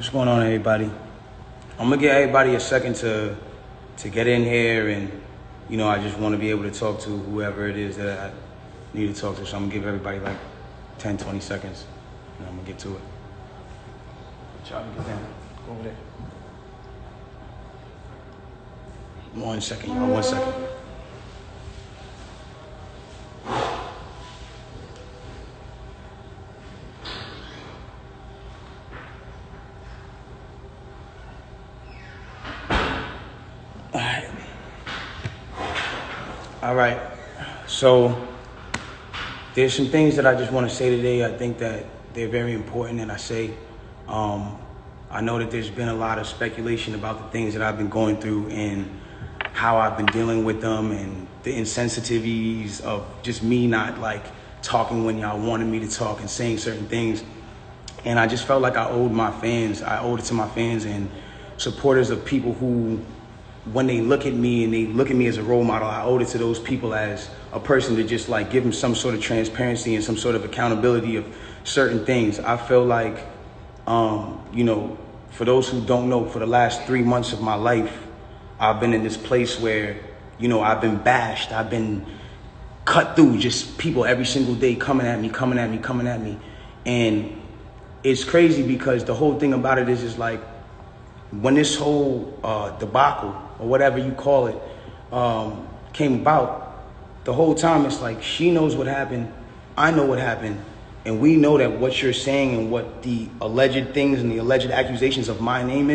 What's going on, everybody? I'm gonna give everybody a second to get in here, and I just want to be able to talk to whoever it is that I need to talk to. So I'm gonna give everybody like 10, 20 seconds, and I'm gonna get to it. Try to get down. Go over there. 1 second, y'all. 1 second. All right. So there's some things that I just want to say today. I think that they're very important, and I say, I know that there's been a lot of speculation about the things that I've been going through and how I've been dealing with them, and the insensitivities of just me not like talking when y'all wanted me to talk and saying certain things. And I just felt like I owed it to my fans and supporters of people who, when they look at me and they look at me as a role model, I owed it to those people as a person to just like give them some sort of transparency and some sort of accountability of certain things. I feel like, for those who don't know, for the last 3 months of my life, I've been in this place where, I've been bashed. I've been cut through, just people every single day coming at me. And it's crazy because the whole thing about it is like, when this whole debacle, or whatever you call it, came about, the whole time it's like she knows what happened, I know what happened, and we know that what you're saying and what the alleged things and the alleged accusations of my name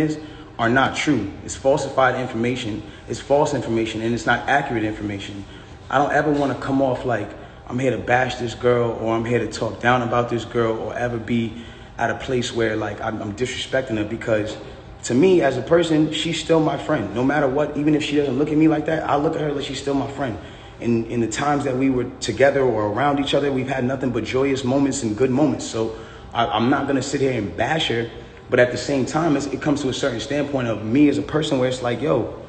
are not true. It's falsified information, it's false information, and it's not accurate information. I don't ever want to come off like I'm here to bash this girl, or I'm here to talk down about this girl, or ever be at a place where like I'm disrespecting her, because to me, as a person, she's still my friend. No matter what, even if she doesn't look at me like that, I look at her like she's still my friend. And in the times that we were together or around each other, we've had nothing but joyous moments and good moments. So I'm not going to sit here and bash her. But at the same time, it comes to a certain standpoint of me as a person where it's like, yo,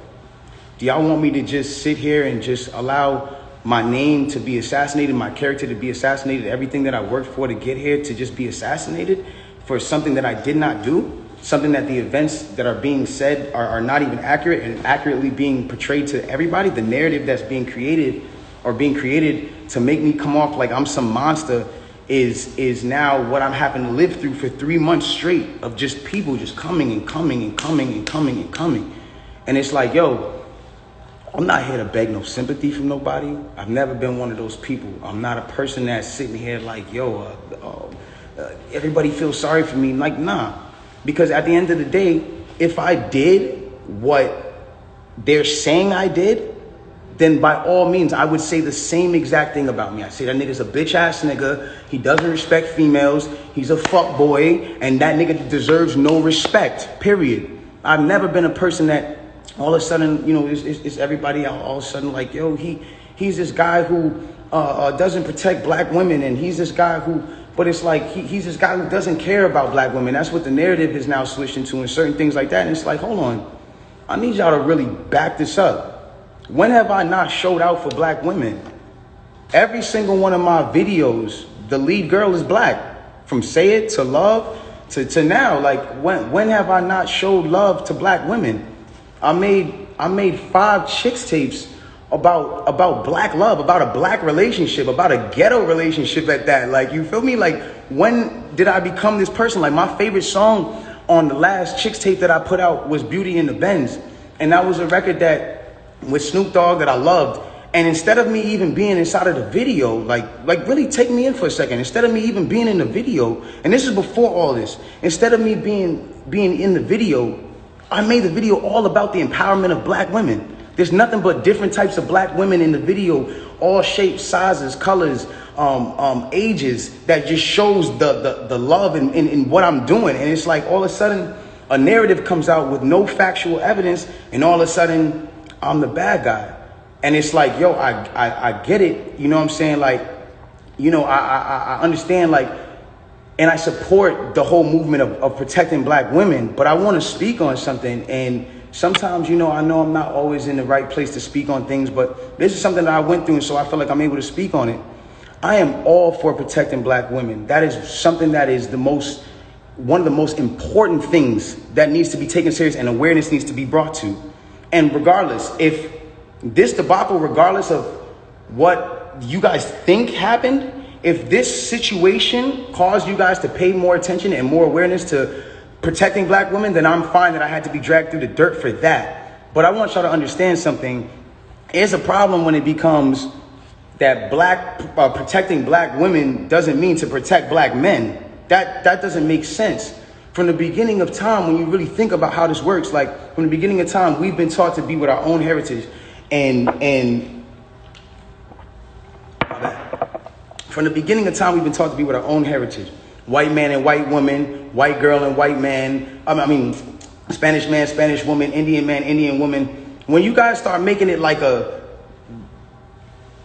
do y'all want me to just sit here and just allow my name to be assassinated, my character to be assassinated, everything that I worked for to get here to just be assassinated for something that I did not do? Something that the events that are being said are not even accurate and accurately being portrayed to everybody. The narrative that's being created to make me come off like I'm some monster is now what I'm having to live through for 3 months straight of just people just coming. And it's like, yo, I'm not here to beg no sympathy from nobody. I've never been one of those people. I'm not a person that's sitting here like, yo, everybody feels sorry for me. Like, nah. Because at the end of the day, if I did what they're saying I did, then by all means, I would say the same exact thing about me. I say that nigga's a bitch ass nigga. He doesn't respect females. He's a fuck boy. And that nigga deserves no respect, period. I've never been a person that all of a sudden, it's everybody all of a sudden like, yo, he's this guy who doesn't protect black women. And he's this guy who... But it's like, he's this guy who doesn't care about black women. That's what the narrative is now switched into, and certain things like that. And it's like, hold on. I need y'all to really back this up. When have I not showed out for black women? Every single one of my videos, the lead girl is black. From Say It to Love to now. Like, when have I not showed love to black women? I made 5 chicks tapes about black love, about a black relationship, about a ghetto relationship at that. Like, you feel me? Like, when did I become this person? Like, my favorite song on the last Chicks tape that I put out was Beauty in the Benz. And that was a record that with Snoop Dogg that I loved. And instead of me even being inside of the video, like really take me in for a second. Instead of me even being in the video, and this is before all this, instead of me being in the video, I made the video all about the empowerment of black women. There's nothing but different types of black women in the video, all shapes, sizes, colors, ages, that just shows the love in what I'm doing. And it's like all of a sudden a narrative comes out with no factual evidence, and all of a sudden I'm the bad guy. And it's like, yo, I get it. You know what I'm saying? Like, I understand, like, and I support the whole movement of protecting black women, but I want to speak on something. And sometimes, I know I'm not always in the right place to speak on things, but this is something that I went through, and so I feel like I'm able to speak on it. I am all for protecting black women. That is something that is the most one of the most important things that needs to be taken serious and awareness needs to be brought to. And regardless, if this debacle, regardless of what you guys think happened, if this situation caused you guys to pay more attention and more awareness to protecting black women, then I'm fine that I had to be dragged through the dirt for that. But I want y'all to understand something. It's a problem when it becomes that protecting black women doesn't mean to protect black men. That doesn't make sense. From the beginning of time, when you really think about how this works, like from the beginning of time, we've been taught to be with our own heritage. And from the beginning of time, we've been taught to be with our own heritage. White man and white woman, white girl and white man. Spanish man, Spanish woman, Indian man, Indian woman. When you guys start making it like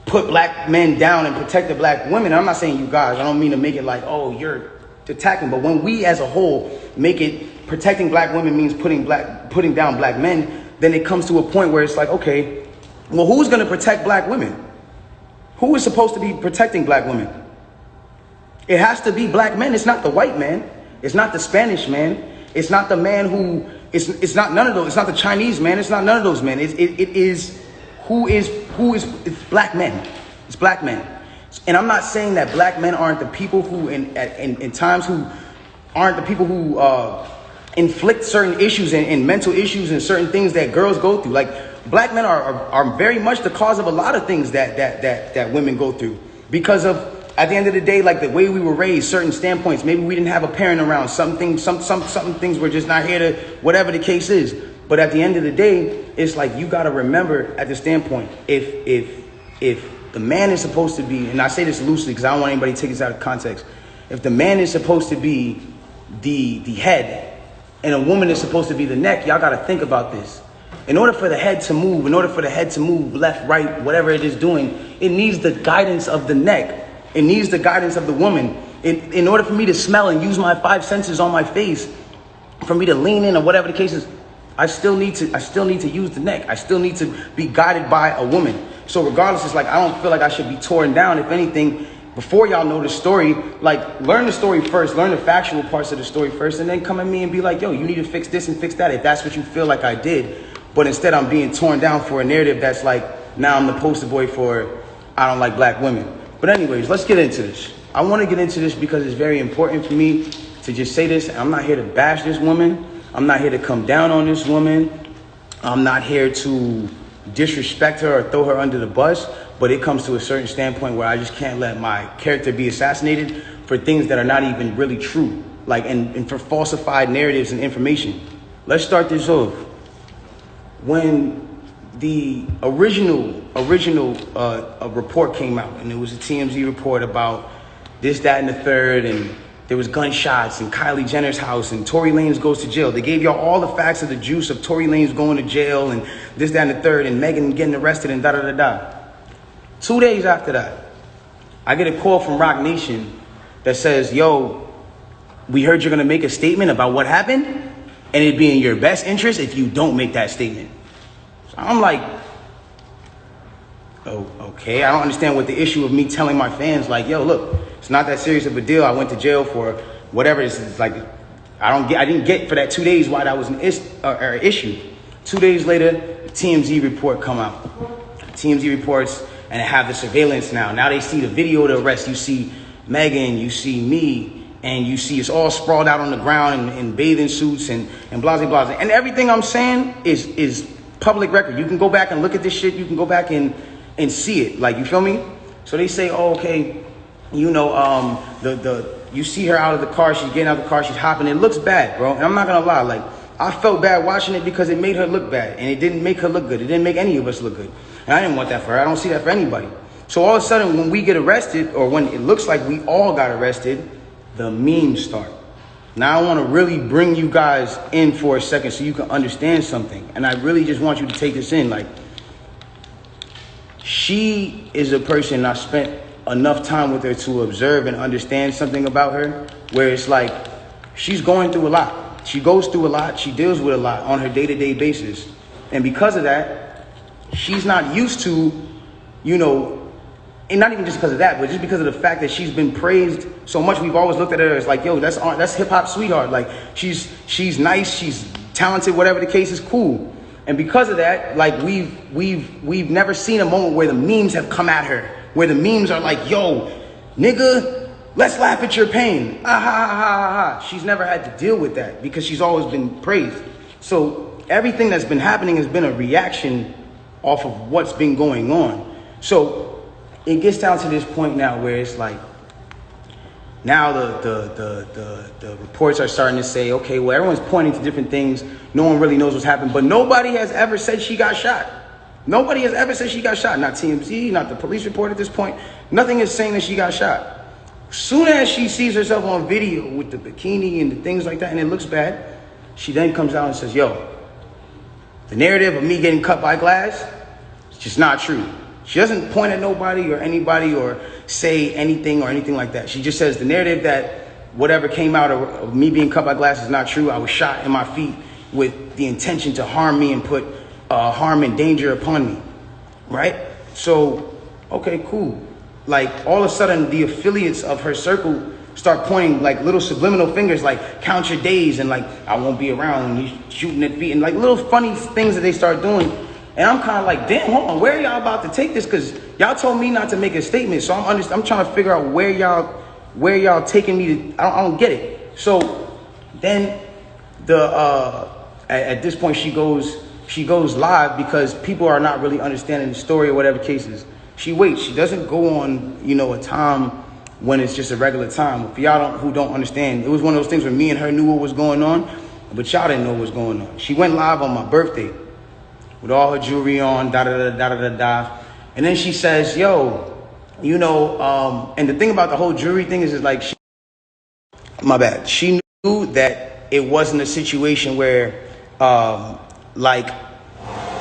put black men down and protect the black women, I'm not saying you guys, I don't mean to make it like, oh, you're attacking, but when we as a whole make it protecting black women means putting down black men, then it comes to a point where it's like, okay, well, who's going to protect black women? Who is supposed to be protecting black women? It has to be black men. It's not the white man. It's not the Spanish man. It's not the man who, it's not none of those. It's not the Chinese man. It's not none of those men. It's black men. It's black men. And I'm not saying that black men aren't the people who in times who aren't the people who inflict certain issues and mental issues and certain things that girls go through. Like black men are very much the cause of a lot of things that women go through because of, at the end of the day, like the way we were raised, certain standpoints. Maybe we didn't have a parent around. Some things were just not here to, whatever the case is. But at the end of the day, it's like you got to remember at the standpoint, if the man is supposed to be, and I say this loosely because I don't want anybody to take this out of context. If the man is supposed to be the head and a woman is supposed to be the neck, y'all got to think about this. In order for the head to move, left, right, whatever it is doing, it needs the guidance of the neck. It needs the guidance of the woman. In order for me to smell and use my 5 senses on my face, for me to lean in or whatever the case is, I still need to use the neck. I still need to be guided by a woman. So regardless, it's like I don't feel like I should be torn down. If anything, before y'all know the story, like learn the story first, learn the factual parts of the story first, and then come at me and be like, yo, you need to fix this and fix that if that's what you feel like I did. But instead I'm being torn down for a narrative that's like, now I'm the poster boy for I don't like black women. But anyways, let's get into this. I want to get into this because it's very important for me to just say this. I'm not here to bash this woman. I'm not here to come down on this woman. I'm not here to disrespect her or throw her under the bus. But it comes to a certain standpoint where I just can't let my character be assassinated for things that are not even really true. Like, and for falsified narratives and information. Let's start this off. When the original report came out, and it was a TMZ report about this, that, and the third, and there was gunshots in Kylie Jenner's house, and Tory Lanez goes to jail. They gave y'all all the facts of the juice of Tory Lanez going to jail, and this, that, and the third, and Megan getting arrested, and da-da-da-da. 2 days after that, I get a call from Rock Nation that says, yo, we heard you're going to make a statement about what happened, and it'd be in your best interest if you don't make that statement. So I'm like, oh, okay. I don't understand what the issue of me telling my fans, like, yo, look, it's not that serious of a deal. I went to jail for whatever. It's like, I didn't get for that 2 days why that was an issue. 2 days later, the TMZ report come out. TMZ reports, and they have the surveillance now. Now they see the video of the arrest. You see Megan, you see me, and you see it's all sprawled out on the ground in bathing suits and blah, blah, blah. And everything I'm saying is public record. You can go back and look at this shit. You can go back and see it. Like, you feel me? So they say, oh, okay, you know, you see her out of the car. She's getting out of the car. She's hopping. It looks bad, bro. And I'm not going to lie. Like, I felt bad watching it because it made her look bad. And it didn't make her look good. It didn't make any of us look good. And I didn't want that for her. I don't see that for anybody. So all of a sudden, when we get arrested, or when it looks like we all got arrested, the memes start. Now I want to really bring you guys in for a second so you can understand something. And I really just want you to take this in. Like, she is a person I spent enough time with her to observe and understand something about her, where it's like she's going through a lot. She goes through a lot. She deals with a lot on her day-to-day basis. And because of that, she's not used to, you know, and not even just because of that, but just because of the fact that she's been praised so much. We've always looked at her as like, yo, that's hip hop sweetheart. Like she's nice, she's talented, whatever the case is, cool. And because of that, like we've never seen a moment where the memes have come at her, where the memes are like, yo, nigga, let's laugh at your pain. Ah, ha, ha, ha, ha. She's never had to deal with that because she's always been praised. So everything that's been happening has been a reaction off of what's been going on. So it gets down to this point now where it's like, now the reports are starting to say, okay, well, everyone's pointing to different things. No one really knows what's happened, but nobody has ever said she got shot. Nobody has ever said she got shot. Not TMZ, not the police report at this point. Nothing is saying that she got shot. Soon as she sees herself on video with the bikini and the things like that, and it looks bad, she then comes out and says, yo, the narrative of me getting cut by glass, it's just not true. She doesn't point at nobody or anybody or say anything or anything like that. She just says the narrative that whatever came out of me being cut by glass is not true. I was shot in my feet with the intention to harm me and put harm and danger upon me, right? So, okay, cool. Like all of a sudden the affiliates of her circle start pointing like little subliminal fingers, like count your days and like I won't be around when you're shooting at feet and like little funny things that they start doing. And I'm kind of like, damn, hold on, where are y'all about to take this? Because y'all told me not to make a statement, so I'm trying to figure out where y'all taking me to. I don't get it. So then at this point she goes live because people are not really understanding the story or whatever cases. She waits. She doesn't go on, a time when it's just a regular time. For y'all who don't understand, it was one of those things where me and her knew what was going on, but y'all didn't know what was going on. She went live on my birthday with all her jewelry on, da-da-da-da-da-da-da. And then she says, yo, and the thing about the whole jewelry thing is like, she knew that it wasn't a situation where,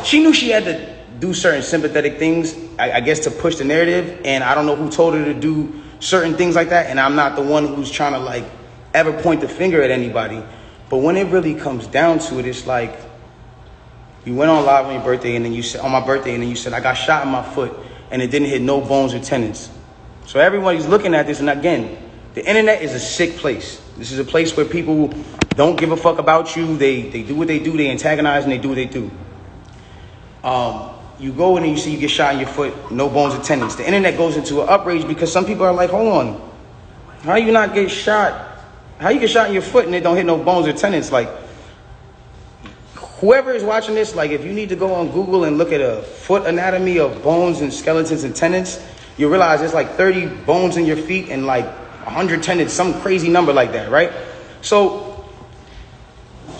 she knew she had to do certain sympathetic things, I guess, to push the narrative. And I don't know who told her to do certain things like that. And I'm not the one who's trying to, ever point the finger at anybody. But when it really comes down to it, it's like, you went on live on your birthday, and then you said, on my birthday, and then you said, I got shot in my foot, and it didn't hit no bones or tendons. So everybody's looking at this, and again, the internet is a sick place. This is a place where people don't give a fuck about you. They do what they do. They antagonize, and they do what they do. You go in and you see you get shot in your foot, no bones or tendons. The internet goes into an outrage because some people are like, hold on, how you not get shot? How you get shot in your foot and it don't hit no bones or tendons? Like, whoever is watching this, if you need to go on Google and look at a foot anatomy of bones and skeletons and tendons, you realize there's 30 bones in your feet and 100 tendons, some crazy number like that, right? So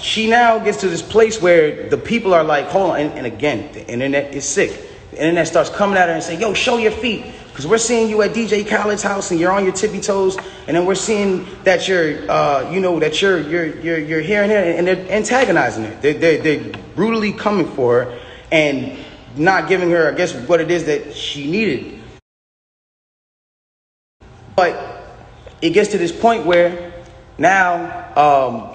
she now gets to this place where the people are like, hold on. And again, the internet is sick. The internet starts coming at her and saying, yo, show your feet. Because we're seeing you at DJ Khaled's house and you're on your tippy toes. And then we're seeing that you're, you're here and there. And they're antagonizing her. They're brutally coming for her and not giving her, I guess, what it is that she needed. But it gets to this point where now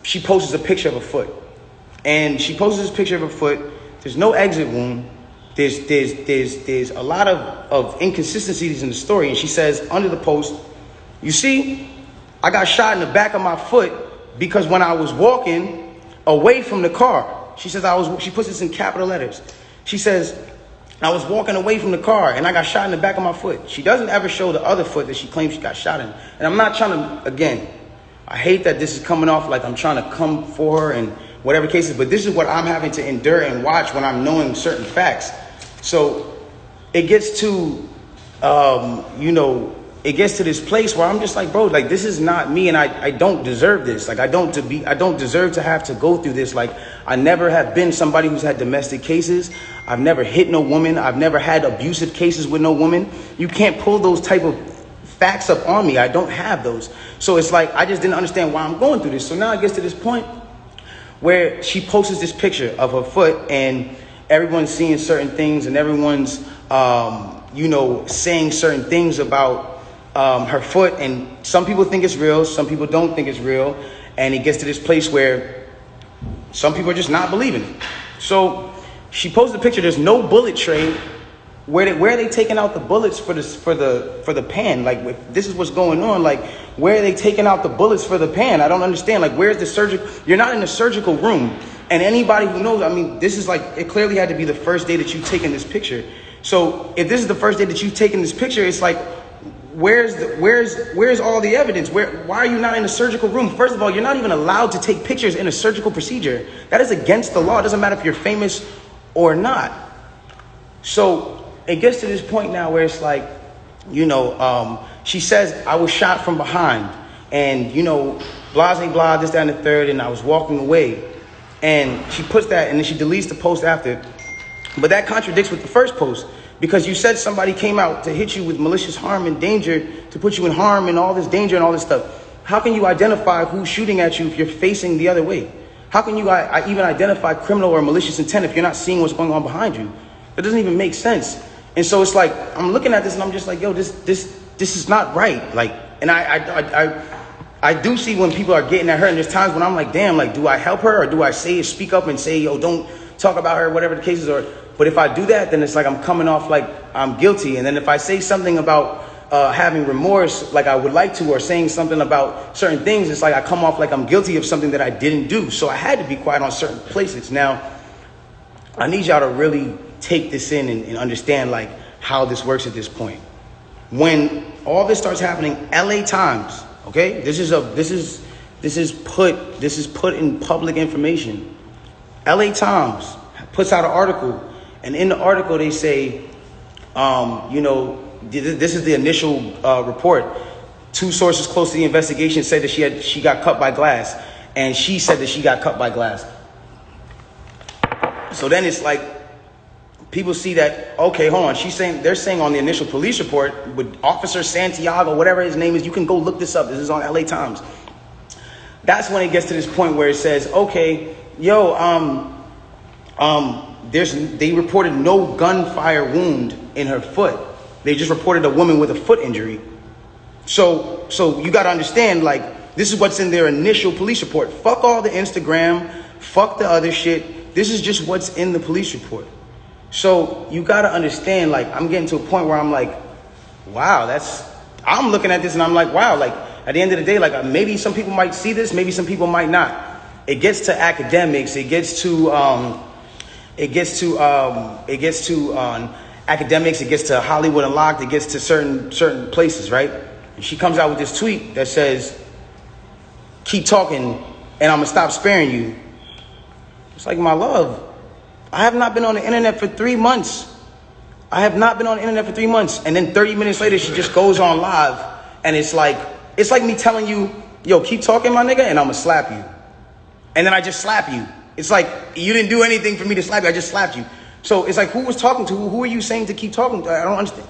she posts a picture of her foot. And she posts this picture of her foot. There's no exit wound. There's a lot of inconsistencies in the story. And she says under the post, you see, I got shot in the back of my foot because when I was walking away from the car, she says she puts this in capital letters. She says, I was walking away from the car and I got shot in the back of my foot. She doesn't ever show the other foot that she claims she got shot in. And I'm not trying to, again, I hate that this is coming off like I'm trying to come for her and whatever cases, but this is what I'm having to endure and watch when I'm knowing certain facts. So it gets to, it gets to this place where I'm just like, bro, this is not me, and I don't deserve this. I don't deserve to have to go through this. I never have been somebody who's had domestic cases. I've never hit no woman. I've never had abusive cases with no woman. You can't pull those type of facts up on me. I don't have those. So it's I just didn't understand why I'm going through this. So now it gets to this point where she posts this picture of her foot and everyone's seeing certain things and everyone's, saying certain things about her foot. And some people think it's real. Some people don't think it's real. And it gets to this place where some people are just not believing it. So she posted a picture. There's no bullet tray Where are they taking out the bullets for the pan? Like, if this is what's going on, like, where are they taking out the bullets for the pan? I don't understand. Like, where's the surgical? You're not in the surgical room. And anybody who knows, I mean, this is like, it clearly had to be the first day that you've taken this picture. So if this is the first day that you've taken this picture, it's like, where's all the evidence? Why are you not in the surgical room? First of all, you're not even allowed to take pictures in a surgical procedure. That is against the law. It doesn't matter if you're famous or not. So it gets to this point now where it's like, she says, I was shot from behind, and, blah, blah, blah, this, that, and the third, and I was walking away. And she puts that, and then she deletes the post after. But that contradicts with the first post, because you said somebody came out to hit you with malicious harm and danger, to put you in harm and all this danger and all this stuff. How can you identify who's shooting at you if you're facing the other way? How can you even identify criminal or malicious intent if you're not seeing what's going on behind you? That doesn't even make sense. And so it's like, I'm looking at this and I'm just like, yo, this is not right. Like, and I do see when people are getting at her, and there's times when I'm like, damn, like, do I help her, or do I speak up and say, yo, don't talk about her, whatever the case is? But if I do that, then it's like I'm coming off like I'm guilty. And then if I say something about having remorse, like I would like to, or saying something about certain things, it's like I come off like I'm guilty of something that I didn't do. So I had to be quiet on certain places. Now, I need y'all to really take this in and understand like how this works at this point. When all this starts happening, LA Times, okay? This is put in public information. LA Times puts out an article, and in the article they say, this is the initial report. Two sources close to the investigation said that she got cut by glass, and she said that she got cut by glass. So then it's like, people see that, okay, hold on. They're saying on the initial police report with Officer Santiago, whatever his name is, you can go look this up. This is on LA Times. That's when it gets to this point where it says, okay, they reported no gunfire wound in her foot. They just reported a woman with a foot injury. So you got to understand, like, this is what's in their initial police report. Fuck all the Instagram, fuck the other shit. This is just what's in the police report. So you got to understand, like, I'm getting to a point where I'm like, wow, I'm looking at this and I'm like, wow, like, at the end of the day, like, maybe some people might see this, maybe some people might not. It gets to academics, it gets to academics, it gets to Hollywood Unlocked, it gets to certain places, right? And she comes out with this tweet that says, keep talking and I'm gonna stop sparing you. It's like, my love, I have not been on the internet for 3 months. And then 30 minutes later, she just goes on live, and it's like me telling you, yo, keep talking, my nigga, and I'm gonna slap you. And then I just slap you. It's like, you didn't do anything for me to slap you, I just slapped you. So it's like, who was talking to who? Who are you saying to keep talking to? I don't understand.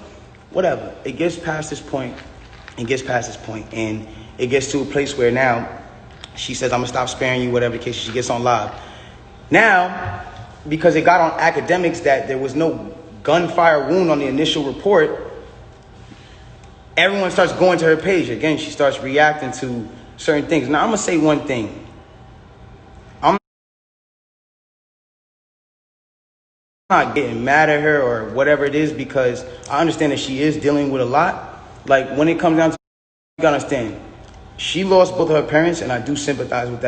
Whatever. It gets past this point, and it gets to a place where now she says, I'm gonna stop sparing you, whatever the case. She gets on live. Now, because it got on academics that there was no gunfire wound on the initial report, everyone starts going to her page. Again, she starts reacting to certain things. Now, I'm gonna say one thing. I'm not getting mad at her or whatever it is, because I understand that she is dealing with a lot. Like, when it comes down to, you gotta understand, she lost both of her parents, and I do sympathize with that.